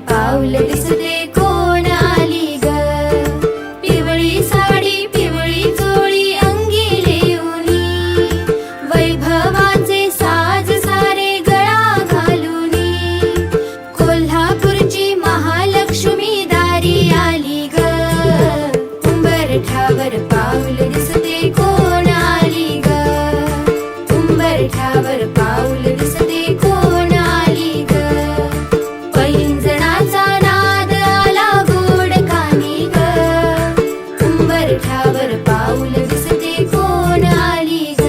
पाऊल दिसते कोण आली ग. पिवळी साडी पिवळी चोळी अंगी लेऊनी, वैभवाचे साज सारे गळा घालूनी, कोल्हापूरची महालक्ष्मी दारी आली ग. उंबरठ्यावर पाऊल दिसते कोण आली ग. उंबरठ्यावर पाऊल दिसते कोण आली ग. पैंजणाचा नाद आला गोड कानी ग. उंबरठ्यावर पाऊल दिसते कोण आली ग.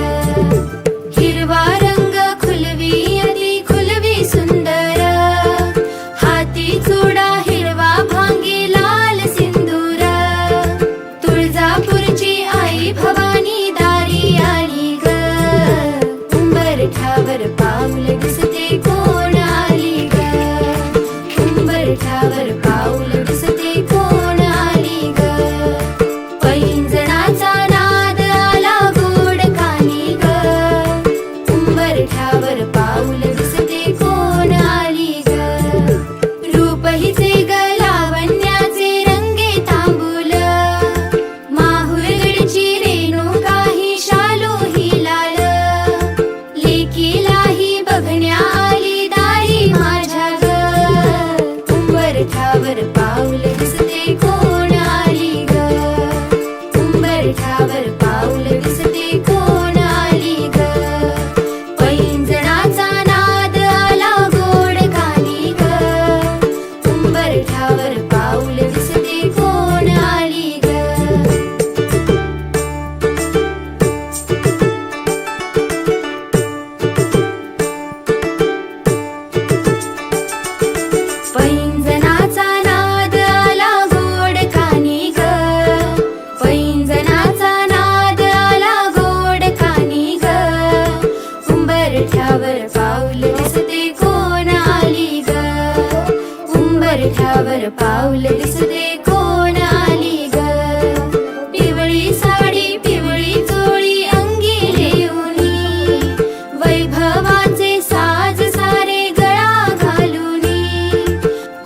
हिरवा रंग खुलवी अति खुलवी सुंदर, हाती चुडा हिरवा भांगी लाल सिंदूर, तुळजापूरची आई भवानी दारी आली ग. उंबरठ्यावर पाऊल दिसते कोण आली ग. उंबरठ्यावर पाऊल दिसते कोण आली ग. पैंजणाचा नाद आला गोड कानी ग. उंबरठ्यावर पाऊल दिसते कोण आली ग. रूप हिचे ग लावण्याचे रंगे तांबूल, माहुरगडची रेणुका ही शालू ही लाल, लेकीलाही बघण्या आली दारी माझ्या ग. उंबरठ्यावर पाऊल दिसते कोण आली ग. उंबरठ्यावर पाऊल दिसते कोण आली ग. पैंजणाचा नाद आला गोड कानी ग. उंबरठ्यावर पाऊल दिसते कोण आली ग. पैंजणाचा नाद आला गोड कानी ग. पैंजणाचा नाद आला गोड कानी ग. उंबरठ्यावर पाऊल दिसते कोण आली ग. उंबरठ्यावर पाऊल दिसते कोण आली ग. पिवळी साडी पिवळी चोळी अंगी लेऊनी, वैभवाचे साज सारे गळा घालूनी,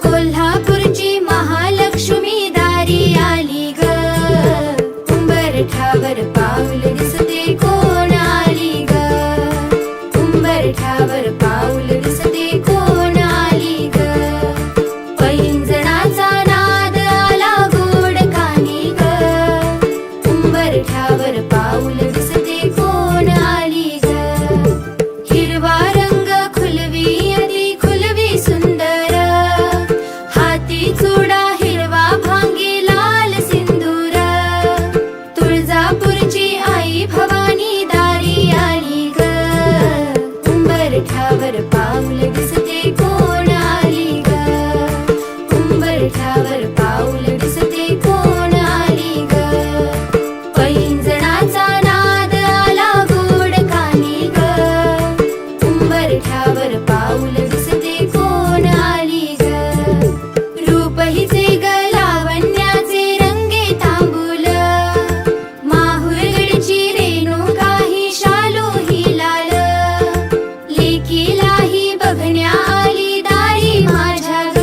कोल्हापूरची महालक्ष्मी दारी आली ग. उंबरठ्यावर पाऊल दिसते कोण आली ग. उंबरठ्यावर पाऊल दिसते कोण आली ग. पैंजणाचा नाद आला गोड कानी ग. उंबरठ्यावर पाऊल दिसते कोण आली ग. हिरवा रंग खुलवी अति खुलवी सुंदर, हाती चुडा हिरवा भांगी लाल सिंदूर, तुळजापूरची आई भवानी दारी आली ग. उंबरठ्यावर पाऊल दिसते कोण आली ग. उंबरठ्यावर पाऊल दिसते कोण आली ग. पैंजणाचा नाद आला गोड कानी ग. उंबरठ्यावर पाऊल दिसते कोण आली ग. रूप हिचे ग लावण्याचे रंगे तांबूल, माहुरगडची रेणुका ही शालू ही लाल, लेकीलाही बघण्या आली दारी माझ्या ग.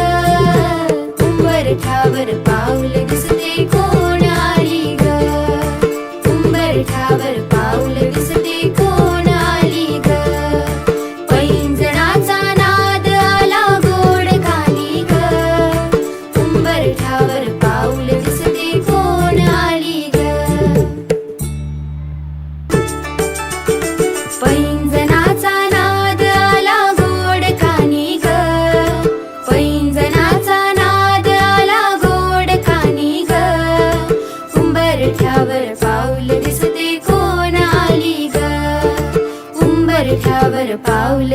उंबरठ्यावर पाऊल दिसते कोण आली ग. उंबरठ्यावर पाऊल दिसते कोण आली ग. पैंजणाचा नाद आला गोड कानी ग. उंबरठ्यावर पाऊल दिसते कोण आली ग. पैंजणाचा नाद आला गोड कानी ग. पैंजणाचा नाद आला गोड कानी ग. उंबरठ्यावर पाऊल दिसते कोण आली ग. उंबरठ्यावर पाऊल